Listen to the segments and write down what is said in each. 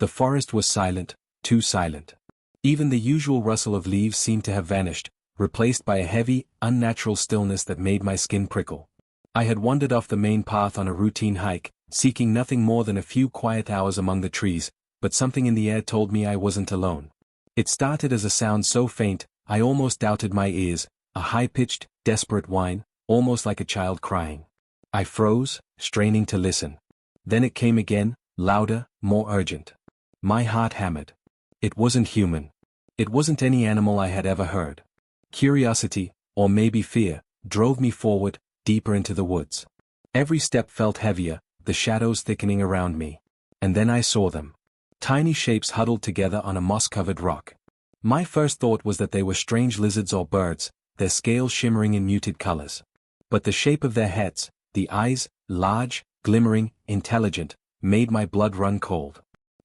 The forest was silent, too silent. Even the usual rustle of leaves seemed to have vanished, replaced by a heavy, unnatural stillness that made my skin prickle. I had wandered off the main path on a routine hike, seeking nothing more than a few quiet hours among the trees, but something in the air told me I wasn't alone. It started as a sound so faint, I almost doubted my ears, a high-pitched, desperate whine, almost like a child crying. I froze, straining to listen. Then it came again, louder, more urgent. My heart hammered. It wasn't human. It wasn't any animal I had ever heard. Curiosity, or maybe fear, drove me forward, deeper into the woods. Every step felt heavier, the shadows thickening around me. And then I saw them. Tiny shapes huddled together on a moss-covered rock. My first thought was that they were strange lizards or birds, their scales shimmering in muted colors. But the shape of their heads, the eyes, large, glimmering, intelligent, made my blood run cold.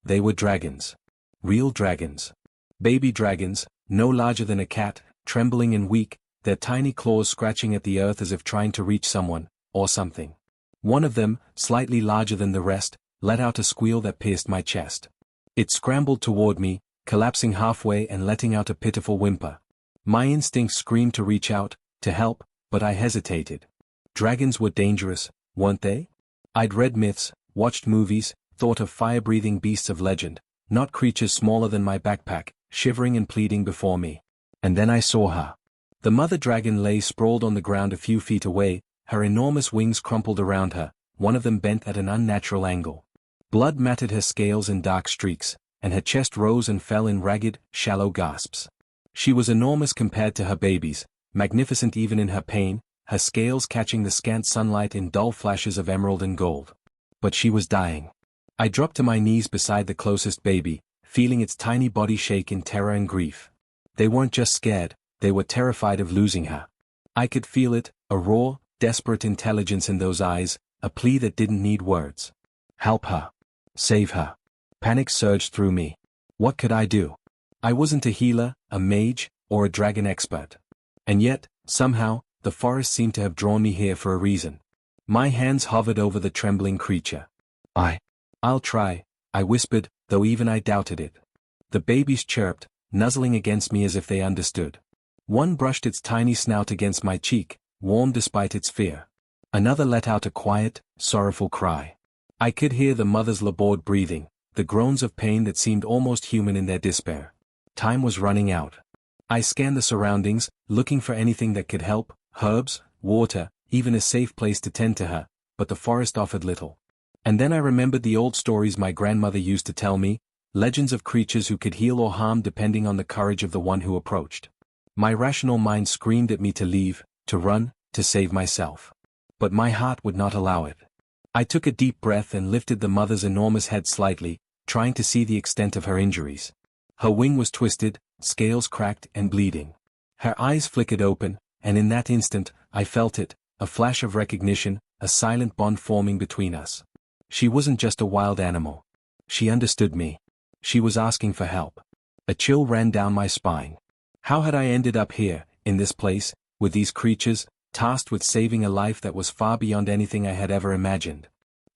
They were dragons. Real dragons. Baby dragons, no larger than a cat, trembling and weak, their tiny claws scratching at the earth as if trying to reach someone, or something. One of them, slightly larger than the rest, let out a squeal that pierced my chest. It scrambled toward me, collapsing halfway and letting out a pitiful whimper. My instincts screamed to reach out, to help, but I hesitated. Dragons were dangerous, weren't they? I'd read myths, watched movies, thought of fire-breathing beasts of legend, not creatures smaller than my backpack, shivering and pleading before me. And then I saw her. The mother dragon lay sprawled on the ground a few feet away, her enormous wings crumpled around her, one of them bent at an unnatural angle. Blood matted her scales in dark streaks, and her chest rose and fell in ragged, shallow gasps. She was enormous compared to her babies, magnificent even in her pain, her scales catching the scant sunlight in dull flashes of emerald and gold. But she was dying. I dropped to my knees beside the closest baby, feeling its tiny body shake in terror and grief. They weren't just scared, they were terrified of losing her. I could feel it, a raw, desperate intelligence in those eyes, a plea that didn't need words. Help her. Save her. Panic surged through me. What could I do? I wasn't a healer, a mage, or a dragon expert. And yet, somehow, the forest seemed to have drawn me here for a reason. My hands hovered over the trembling creature. I'll try, I whispered, though even I doubted it. The babies chirped, nuzzling against me as if they understood. One brushed its tiny snout against my cheek, warm despite its fear. Another let out a quiet, sorrowful cry. I could hear the mother's labored breathing, the groans of pain that seemed almost human in their despair. Time was running out. I scanned the surroundings, looking for anything that could help, herbs, water, even a safe place to tend to her, but the forest offered little. And then I remembered the old stories my grandmother used to tell me, legends of creatures who could heal or harm depending on the courage of the one who approached. My rational mind screamed at me to leave, to run, to save myself. But my heart would not allow it. I took a deep breath and lifted the mother's enormous head slightly, trying to see the extent of her injuries. Her wing was twisted, scales cracked and bleeding. Her eyes flickered open, and in that instant, I felt it, a flash of recognition, a silent bond forming between us. She wasn't just a wild animal. She understood me. She was asking for help. A chill ran down my spine. How had I ended up here, in this place, with these creatures, tasked with saving a life that was far beyond anything I had ever imagined?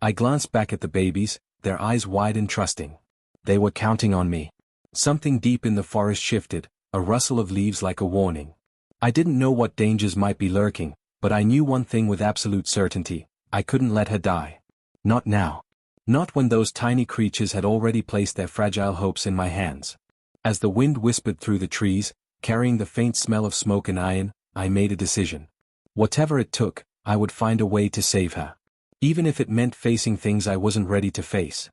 I glanced back at the babies, their eyes wide and trusting. They were counting on me. Something deep in the forest shifted, a rustle of leaves like a warning. I didn't know what dangers might be lurking, but I knew one thing with absolute certainty: I couldn't let her die. Not now. Not when those tiny creatures had already placed their fragile hopes in my hands. As the wind whispered through the trees, carrying the faint smell of smoke and iron, I made a decision. Whatever it took, I would find a way to save her. Even if it meant facing things I wasn't ready to face.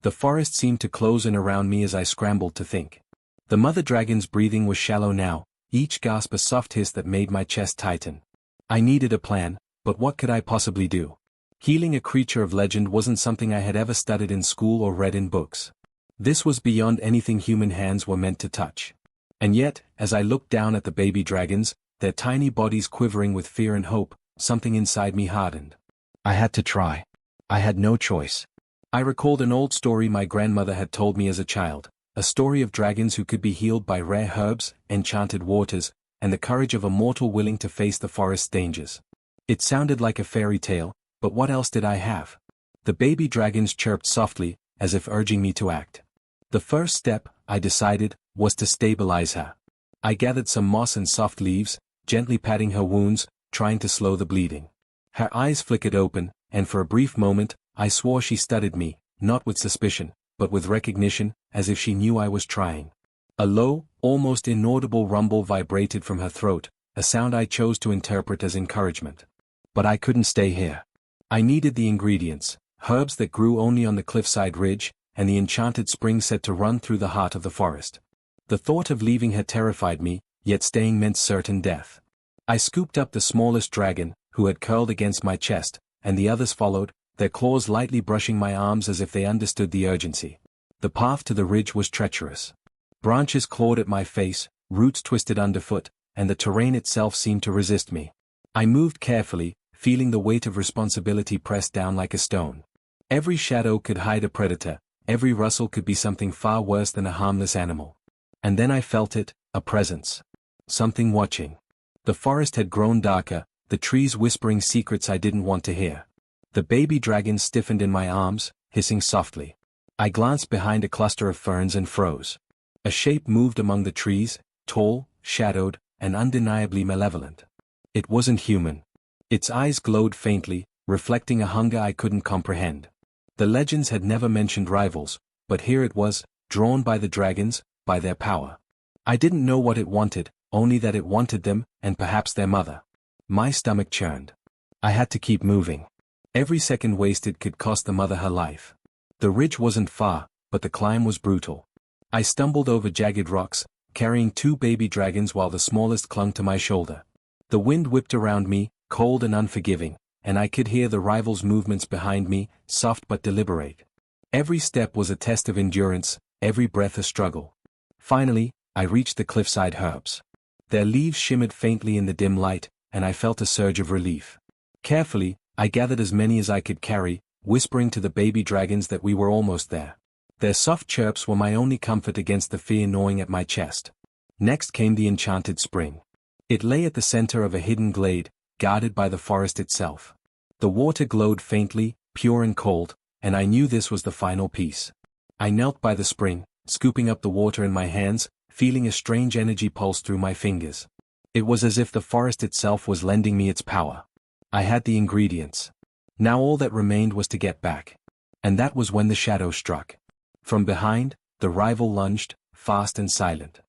The forest seemed to close in around me as I scrambled to think. The mother dragon's breathing was shallow now, each gasp a soft hiss that made my chest tighten. I needed a plan, but what could I possibly do? Healing a creature of legend wasn't something I had ever studied in school or read in books. This was beyond anything human hands were meant to touch. And yet, as I looked down at the baby dragons, their tiny bodies quivering with fear and hope, something inside me hardened. I had to try. I had no choice. I recalled an old story my grandmother had told me as a child, a story of dragons who could be healed by rare herbs, enchanted waters, and the courage of a mortal willing to face the forest's dangers. It sounded like a fairy tale, but what else did I have? The baby dragons chirped softly, as if urging me to act. The first step, I decided, was to stabilize her. I gathered some moss and soft leaves, gently patting her wounds, trying to slow the bleeding. Her eyes flickered open, and for a brief moment, I swore she studied me, not with suspicion, but with recognition, as if she knew I was trying. A low, almost inaudible rumble vibrated from her throat, a sound I chose to interpret as encouragement. But I couldn't stay here. I needed the ingredients, herbs that grew only on the cliffside ridge, and the enchanted spring set to run through the heart of the forest. The thought of leaving her terrified me, yet staying meant certain death. I scooped up the smallest dragon, who had curled against my chest, and the others followed, their claws lightly brushing my arms as if they understood the urgency. The path to the ridge was treacherous. Branches clawed at my face, roots twisted underfoot, and the terrain itself seemed to resist me. I moved carefully, feeling the weight of responsibility pressed down like a stone. Every shadow could hide a predator, every rustle could be something far worse than a harmless animal. And then I felt it, a presence. Something watching. The forest had grown darker, the trees whispering secrets I didn't want to hear. The baby dragon stiffened in my arms, hissing softly. I glanced behind a cluster of ferns and froze. A shape moved among the trees, tall, shadowed, and undeniably malevolent. It wasn't human. Its eyes glowed faintly, reflecting a hunger I couldn't comprehend. The legends had never mentioned rivals, but here it was, drawn by the dragons, by their power. I didn't know what it wanted, only that it wanted them, and perhaps their mother. My stomach churned. I had to keep moving. Every second wasted could cost the mother her life. The ridge wasn't far, but the climb was brutal. I stumbled over jagged rocks, carrying 2 baby dragons while the smallest clung to my shoulder. The wind whipped around me, cold and unforgiving, and I could hear the rivals' movements behind me, soft but deliberate. Every step was a test of endurance, every breath a struggle. Finally, I reached the cliffside herbs. Their leaves shimmered faintly in the dim light, and I felt a surge of relief. Carefully, I gathered as many as I could carry, whispering to the baby dragons that we were almost there. Their soft chirps were my only comfort against the fear gnawing at my chest. Next came the enchanted spring. It lay at the center of a hidden glade, guarded by the forest itself. The water glowed faintly, pure and cold, and I knew this was the final piece. I knelt by the spring, scooping up the water in my hands, feeling a strange energy pulse through my fingers. It was as if the forest itself was lending me its power. I had the ingredients. Now all that remained was to get back. And that was when the shadow struck. From behind, the rival lunged, fast and silent.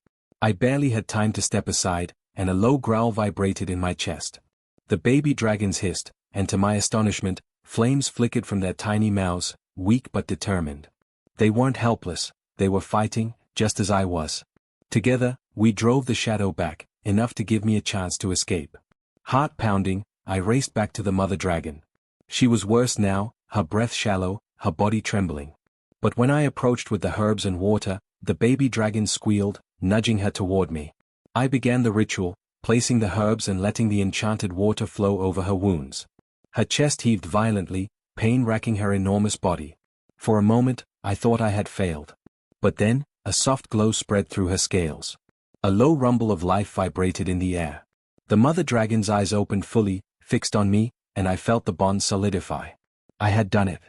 I barely had time to step aside, and a low growl vibrated in my chest. The baby dragons hissed, and to my astonishment, flames flickered from their tiny mouths, weak but determined. They weren't helpless, they were fighting, just as I was. Together, we drove the shadow back, enough to give me a chance to escape. Heart pounding, I raced back to the mother dragon. She was worse now, her breath shallow, her body trembling. But when I approached with the herbs and water, the baby dragon squealed, nudging her toward me. I began the ritual, placing the herbs and letting the enchanted water flow over her wounds. Her chest heaved violently, pain racking her enormous body. For a moment, I thought I had failed. But then, a soft glow spread through her scales. A low rumble of life vibrated in the air. The mother dragon's eyes opened fully, fixed on me, and I felt the bond solidify. I had done it.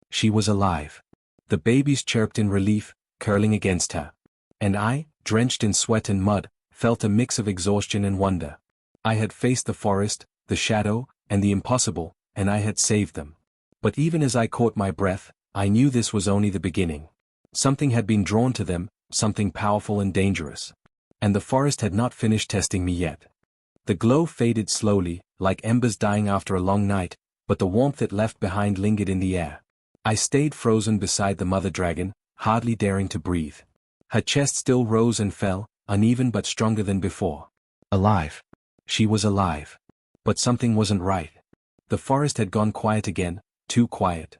She was alive. The babies chirped in relief, curling against her. And I, drenched in sweat and mud, felt a mix of exhaustion and wonder. I had faced the forest, the shadow, and the impossible, and I had saved them. But even as I caught my breath, I knew this was only the beginning. Something had been drawn to them, something powerful and dangerous. And the forest had not finished testing me yet. The glow faded slowly, like embers dying after a long night, but the warmth it left behind lingered in the air. I stayed frozen beside the mother dragon, hardly daring to breathe. Her chest still rose and fell, uneven but stronger than before. Alive. She was alive. But something wasn't right. The forest had gone quiet again, too quiet.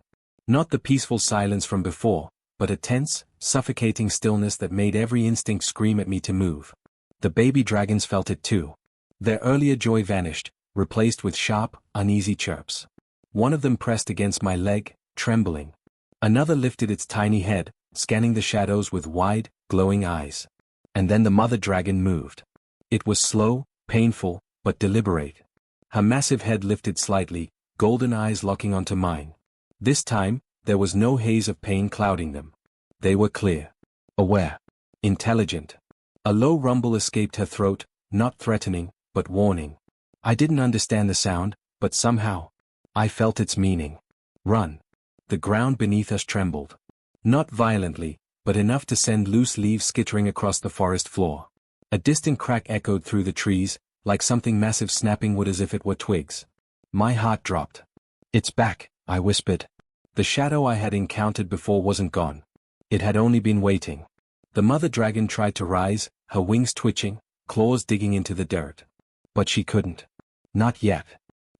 Not the peaceful silence from before, but a tense, suffocating stillness that made every instinct scream at me to move. The baby dragons felt it too. Their earlier joy vanished, replaced with sharp, uneasy chirps. One of them pressed against my leg, trembling. Another lifted its tiny head, scanning the shadows with wide, glowing eyes. And then the mother dragon moved. It was slow, painful, but deliberate. Her massive head lifted slightly, golden eyes locking onto mine. This time, there was no haze of pain clouding them. They were clear. Aware. Intelligent. A low rumble escaped her throat, not threatening, but warning. I didn't understand the sound, but somehow, I felt its meaning. Run. The ground beneath us trembled. Not violently, but enough to send loose leaves skittering across the forest floor. A distant crack echoed through the trees, like something massive snapping wood as if it were twigs. My heart dropped. "It's back," I whispered. The shadow I had encountered before wasn't gone. It had only been waiting. The mother dragon tried to rise, her wings twitching, claws digging into the dirt. But she couldn't. Not yet.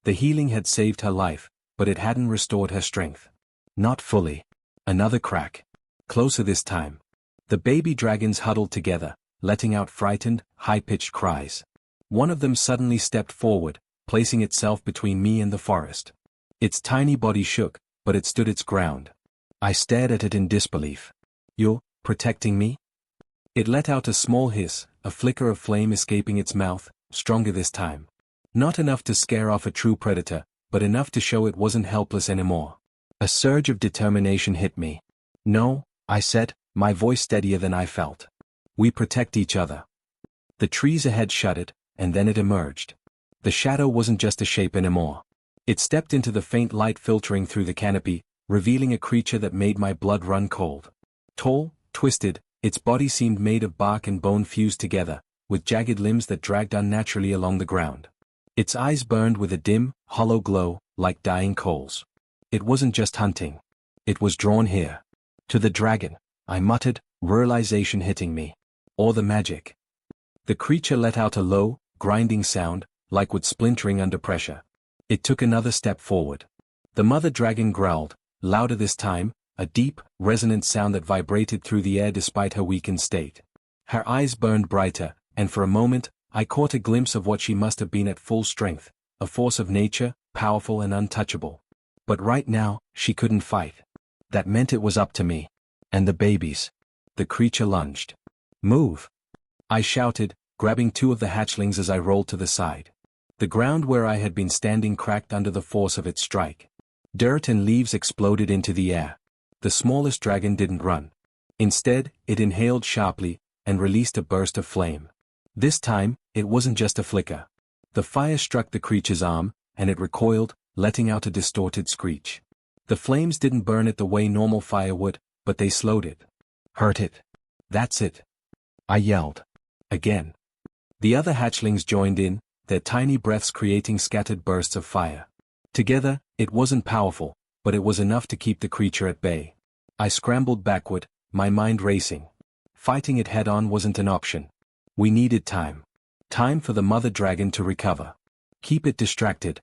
The healing had saved her life, but it hadn't restored her strength. Not fully. Another crack. Closer this time. The baby dragons huddled together, letting out frightened, high-pitched cries. One of them suddenly stepped forward, placing itself between me and the forest. Its tiny body shook, but it stood its ground. I stared at it in disbelief. "You're protecting me?" It let out a small hiss, a flicker of flame escaping its mouth, stronger this time. Not enough to scare off a true predator, but enough to show it wasn't helpless anymore. A surge of determination hit me. "No," I said, my voice steadier than I felt. "We protect each other." The trees ahead shuddered, and then it emerged. The shadow wasn't just a shape anymore. It stepped into the faint light filtering through the canopy, revealing a creature that made my blood run cold. Tall, twisted, its body seemed made of bark and bone fused together, with jagged limbs that dragged unnaturally along the ground. Its eyes burned with a dim, hollow glow, like dying coals. It wasn't just hunting. It was drawn here. To the dragon, I muttered, realization hitting me. Or the magic. The creature let out a low, grinding sound, like wood splintering under pressure. It took another step forward. The mother dragon growled, louder this time, a deep, resonant sound that vibrated through the air despite her weakened state. Her eyes burned brighter, and for a moment, I caught a glimpse of what she must have been at full strength, a force of nature, powerful and untouchable. But right now, she couldn't fight. That meant it was up to me. And the babies. The creature lunged. "Move!" I shouted, grabbing two of the hatchlings as I rolled to the side. The ground where I had been standing cracked under the force of its strike. Dirt and leaves exploded into the air. The smallest dragon didn't run. Instead, it inhaled sharply, and released a burst of flame. This time, it wasn't just a flicker. The fire struck the creature's arm, and it recoiled, letting out a distorted screech. The flames didn't burn it the way normal fire would, but they slowed it. "Hurt it. That's it," I yelled. Again. The other hatchlings joined in, their tiny breaths creating scattered bursts of fire. Together, it wasn't powerful, but it was enough to keep the creature at bay. I scrambled backward, my mind racing. Fighting it head-on wasn't an option. We needed time. Time for the mother dragon to recover. Keep it distracted.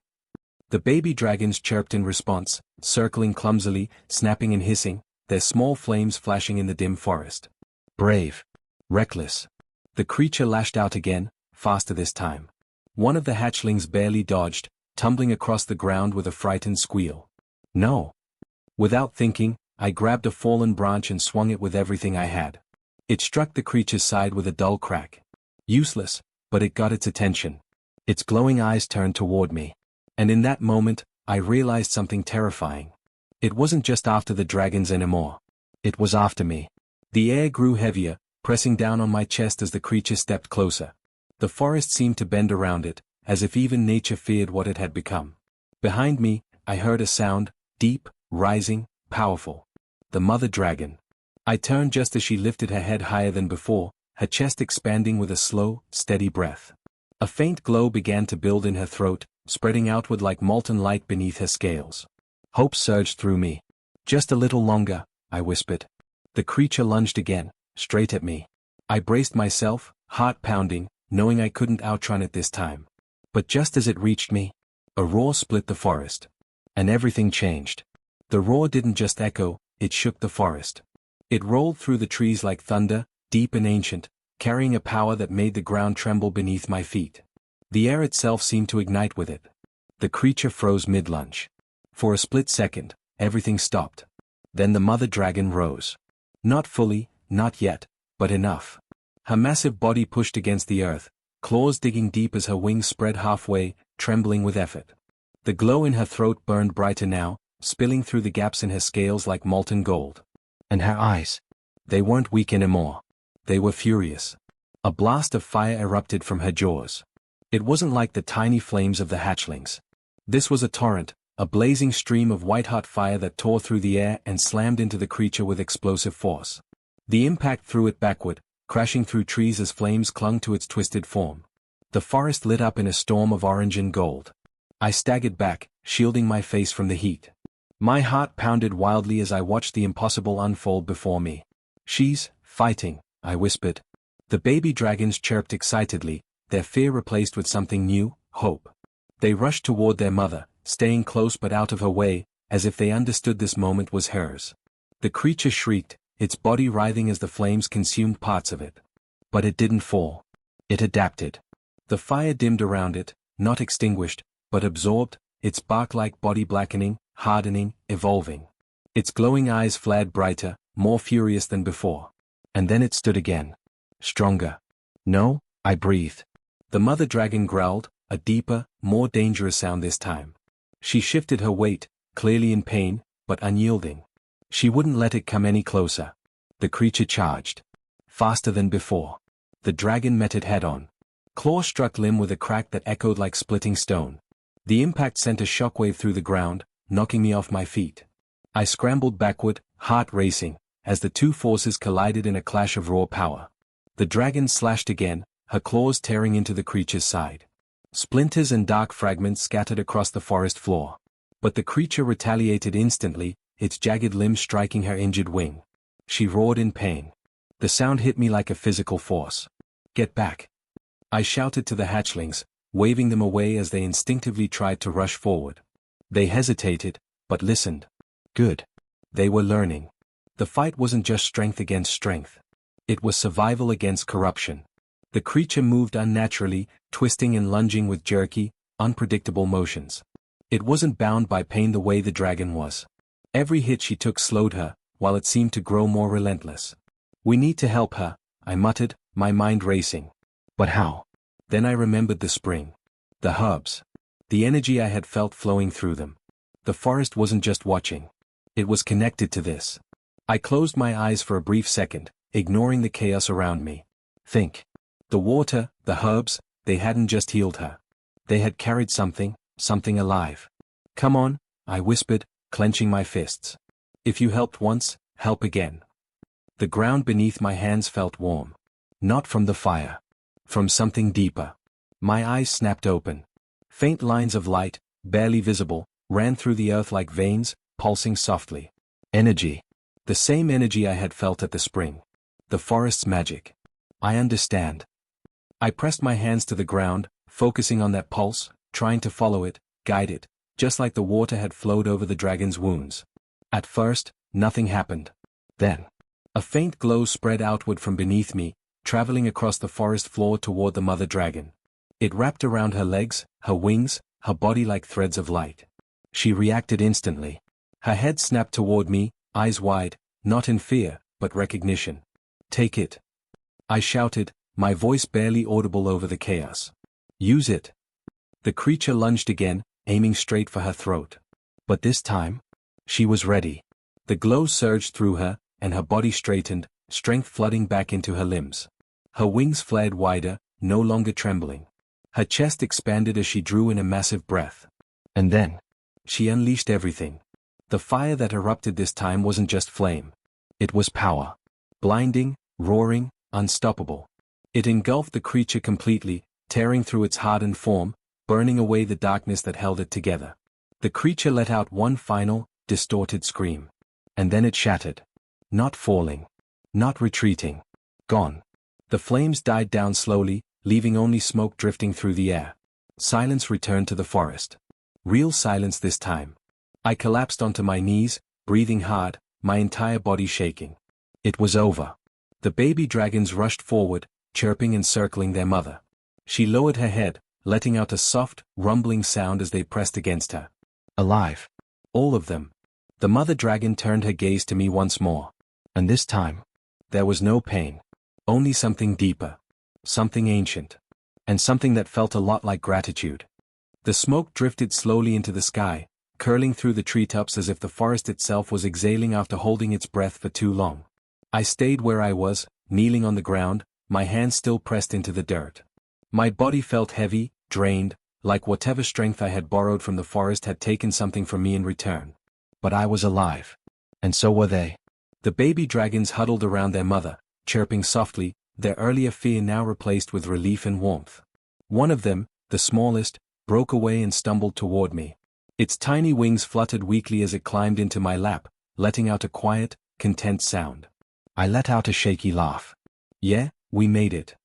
The baby dragons chirped in response, circling clumsily, snapping and hissing, their small flames flashing in the dim forest. Brave. Reckless. The creature lashed out again, faster this time. One of the hatchlings barely dodged, tumbling across the ground with a frightened squeal. "No." Without thinking, I grabbed a fallen branch and swung it with everything I had. It struck the creature's side with a dull crack. Useless, but it got its attention. Its glowing eyes turned toward me. And in that moment, I realized something terrifying. It wasn't just after the dragons anymore. It was after me. The air grew heavier, pressing down on my chest as the creature stepped closer. The forest seemed to bend around it, as if even nature feared what it had become. Behind me, I heard a sound, deep, rising, powerful. The mother dragon. I turned just as she lifted her head higher than before, her chest expanding with a slow, steady breath. A faint glow began to build in her throat, spreading outward like molten light beneath her scales. Hope surged through me. "Just a little longer," I whispered. The creature lunged again, straight at me. I braced myself, heart pounding, knowing I couldn't outrun it this time. But just as it reached me, a roar split the forest. And everything changed. The roar didn't just echo, it shook the forest. It rolled through the trees like thunder, deep and ancient, carrying a power that made the ground tremble beneath my feet. The air itself seemed to ignite with it. The creature froze mid-lunge. For a split second, everything stopped. Then the mother dragon rose. Not fully, not yet, but enough. Her massive body pushed against the earth, claws digging deep as her wings spread halfway, trembling with effort. The glow in her throat burned brighter now, spilling through the gaps in her scales like molten gold. And her eyes. They weren't weak anymore. They were furious. A blast of fire erupted from her jaws. It wasn't like the tiny flames of the hatchlings. This was a torrent, a blazing stream of white-hot fire that tore through the air and slammed into the creature with explosive force. The impact threw it backward, crashing through trees as flames clung to its twisted form. The forest lit up in a storm of orange and gold. I staggered back, shielding my face from the heat. My heart pounded wildly as I watched the impossible unfold before me. "She's fighting," I whispered. The baby dragons chirped excitedly, their fear replaced with something new, hope. They rushed toward their mother, staying close but out of her way, as if they understood this moment was hers. The creature shrieked, its body writhing as the flames consumed parts of it. But it didn't fall. It adapted. The fire dimmed around it, not extinguished, but absorbed, its bark-like body blackening, hardening, evolving. Its glowing eyes flared brighter, more furious than before. And then it stood again. Stronger. "No," I breathed. The mother dragon growled, a deeper, more dangerous sound this time. She shifted her weight, clearly in pain, but unyielding. She wouldn't let it come any closer. The creature charged. Faster than before. The dragon met it head-on. Claw struck limb with a crack that echoed like splitting stone. The impact sent a shockwave through the ground, knocking me off my feet. I scrambled backward, heart racing, as the two forces collided in a clash of raw power. The dragon slashed again, her claws tearing into the creature's side. Splinters and dark fragments scattered across the forest floor. But the creature retaliated instantly, its jagged limbs striking her injured wing. She roared in pain. The sound hit me like a physical force. "Get back!" I shouted to the hatchlings, waving them away as they instinctively tried to rush forward. They hesitated, but listened. Good. They were learning. The fight wasn't just strength against strength. It was survival against corruption. The creature moved unnaturally, twisting and lunging with jerky, unpredictable motions. It wasn't bound by pain the way the dragon was. Every hit she took slowed her, while it seemed to grow more relentless. "We need to help her," I muttered, my mind racing. But how? Then I remembered the spring. The herbs. The energy I had felt flowing through them. The forest wasn't just watching. It was connected to this. I closed my eyes for a brief second, ignoring the chaos around me. Think. The water, the herbs, they hadn't just healed her. They had carried something alive. "Come on," I whispered, clenching my fists. "If you helped once, help again." The ground beneath my hands felt warm. Not from the fire. From something deeper. My eyes snapped open. Faint lines of light, barely visible, ran through the earth like veins, pulsing softly. Energy. The same energy I had felt at the spring. The forest's magic. I understand. I pressed my hands to the ground, focusing on that pulse, trying to follow it, guide it, just like the water had flowed over the dragon's wounds. At first, nothing happened. Then, a faint glow spread outward from beneath me, traveling across the forest floor toward the mother dragon. It wrapped around her legs, her wings, her body like threads of light. She reacted instantly. Her head snapped toward me, eyes wide, not in fear, but recognition. "Take it," I shouted, my voice barely audible over the chaos. "Use it." The creature lunged again, aiming straight for her throat. But this time, she was ready. The glow surged through her, and her body straightened, strength flooding back into her limbs. Her wings flared wider, no longer trembling. Her chest expanded as she drew in a massive breath. And then, she unleashed everything. The fire that erupted this time wasn't just flame. It was power. Blinding, roaring, unstoppable. It engulfed the creature completely, tearing through its hardened form, burning away the darkness that held it together. The creature let out one final, distorted scream. And then it shattered. Not falling. Not retreating. Gone. The flames died down slowly, leaving only smoke drifting through the air. Silence returned to the forest. Real silence this time. I collapsed onto my knees, breathing hard, my entire body shaking. It was over. The baby dragons rushed forward, chirping and circling their mother. She lowered her head, letting out a soft, rumbling sound as they pressed against her. Alive. All of them. The mother dragon turned her gaze to me once more. And this time, there was no pain. Only something deeper. Something ancient. And something that felt a lot like gratitude. The smoke drifted slowly into the sky, curling through the treetops as if the forest itself was exhaling after holding its breath for too long. I stayed where I was, kneeling on the ground, my hands still pressed into the dirt. My body felt heavy, drained, like whatever strength I had borrowed from the forest had taken something from me in return. But I was alive. And so were they. The baby dragons huddled around their mother, chirping softly, their earlier fear now replaced with relief and warmth. One of them, the smallest, broke away and stumbled toward me. Its tiny wings fluttered weakly as it climbed into my lap, letting out a quiet, content sound. I let out a shaky laugh. Yeah, we made it.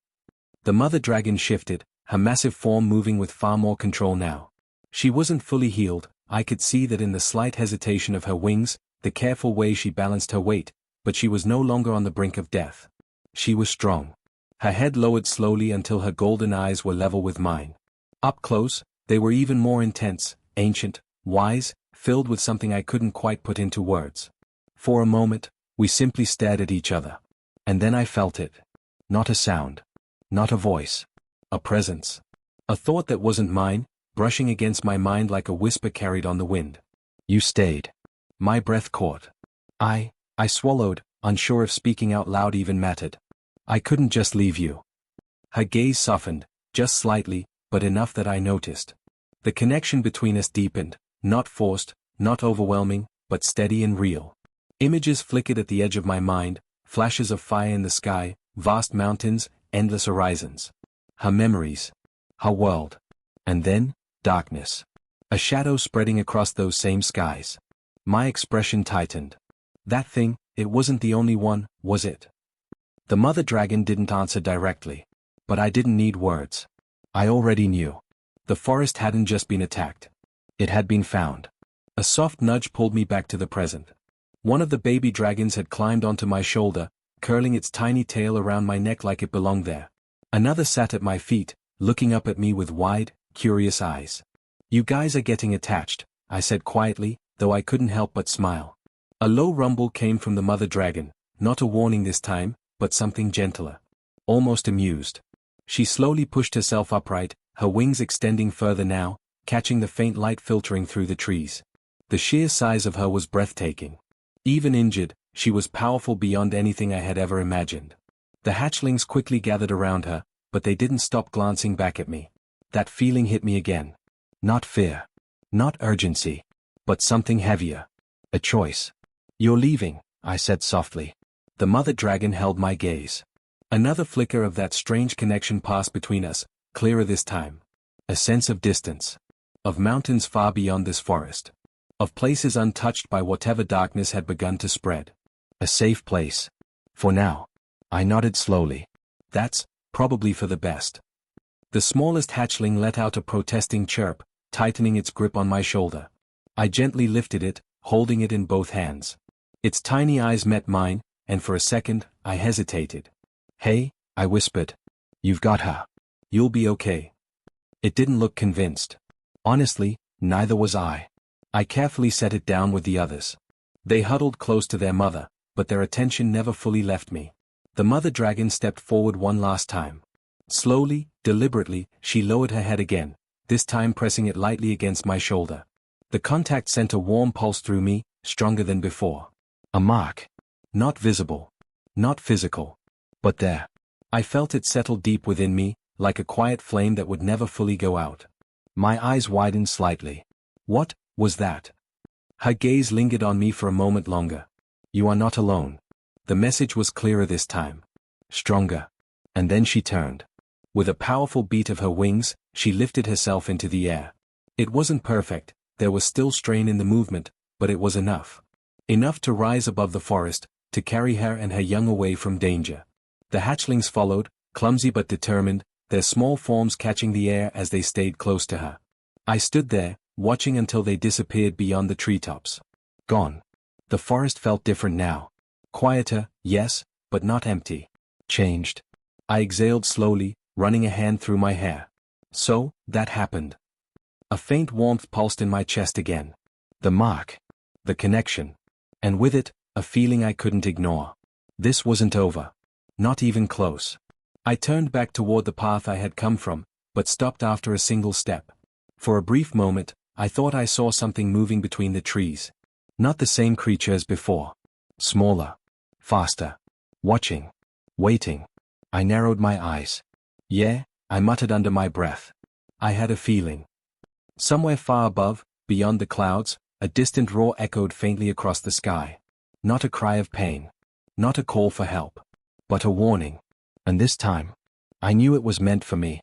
The mother dragon shifted, her massive form moving with far more control now. She wasn't fully healed, I could see that in the slight hesitation of her wings, the careful way she balanced her weight, but she was no longer on the brink of death. She was strong. Her head lowered slowly until her golden eyes were level with mine. Up close, they were even more intense, ancient, wise, filled with something I couldn't quite put into words. For a moment, we simply stared at each other. And then I felt it. Not a sound. Not a voice. A presence. A thought that wasn't mine, brushing against my mind like a whisper carried on the wind. You stayed. My breath caught. I swallowed, unsure if speaking out loud even mattered. I couldn't just leave you. Her gaze softened, just slightly, but enough that I noticed. The connection between us deepened, not forced, not overwhelming, but steady and real. Images flickered at the edge of my mind, flashes of fire in the sky, vast mountains, endless horizons. Her memories. Her world. And then, darkness. A shadow spreading across those same skies. My expression tightened. That thing, it wasn't the only one, was it? The mother dragon didn't answer directly. But I didn't need words. I already knew. The forest hadn't just been attacked. It had been found. A soft nudge pulled me back to the present. One of the baby dragons had climbed onto my shoulder, curling its tiny tail around my neck like it belonged there. Another sat at my feet, looking up at me with wide, curious eyes. You guys are getting attached, I said quietly, though I couldn't help but smile. A low rumble came from the mother dragon, not a warning this time, but something gentler. Almost amused. She slowly pushed herself upright, her wings extending further now, catching the faint light filtering through the trees. The sheer size of her was breathtaking. Even injured, she was powerful beyond anything I had ever imagined. The hatchlings quickly gathered around her, but they didn't stop glancing back at me. That feeling hit me again. Not fear. Not urgency. But something heavier. A choice. You're leaving, I said softly. The mother dragon held my gaze. Another flicker of that strange connection passed between us, clearer this time. A sense of distance. Of mountains far beyond this forest. Of places untouched by whatever darkness had begun to spread. A safe place. For now. I nodded slowly. That's probably for the best. The smallest hatchling let out a protesting chirp, tightening its grip on my shoulder. I gently lifted it, holding it in both hands. Its tiny eyes met mine, and for a second, I hesitated. Hey, I whispered. You've got her. You'll be okay. It didn't look convinced. Honestly, neither was I. I carefully set it down with the others. They huddled close to their mother, but their attention never fully left me. The mother dragon stepped forward one last time. Slowly, deliberately, she lowered her head again, this time pressing it lightly against my shoulder. The contact sent a warm pulse through me, stronger than before. A mark. Not visible. Not physical. But there. I felt it settle deep within me, like a quiet flame that would never fully go out. My eyes widened slightly. What was that? Her gaze lingered on me for a moment longer. You are not alone. The message was clearer this time. Stronger. And then she turned. With a powerful beat of her wings, she lifted herself into the air. It wasn't perfect, there was still strain in the movement, but it was enough. Enough to rise above the forest, to carry her and her young away from danger. The hatchlings followed, clumsy but determined, their small forms catching the air as they stayed close to her. I stood there, watching until they disappeared beyond the treetops. Gone. The forest felt different now. Quieter, yes, but not empty. Changed. I exhaled slowly, running a hand through my hair. So, that happened. A faint warmth pulsed in my chest again. The mark. The connection. And with it, a feeling I couldn't ignore. This wasn't over. Not even close. I turned back toward the path I had come from, but stopped after a single step. For a brief moment, I thought I saw something moving between the trees. Not the same creature as before. Smaller. Faster. Watching. Waiting. I narrowed my eyes. Yeah, I muttered under my breath. I had a feeling. Somewhere far above, beyond the clouds, a distant roar echoed faintly across the sky. Not a cry of pain. Not a call for help. But a warning. And this time, I knew it was meant for me.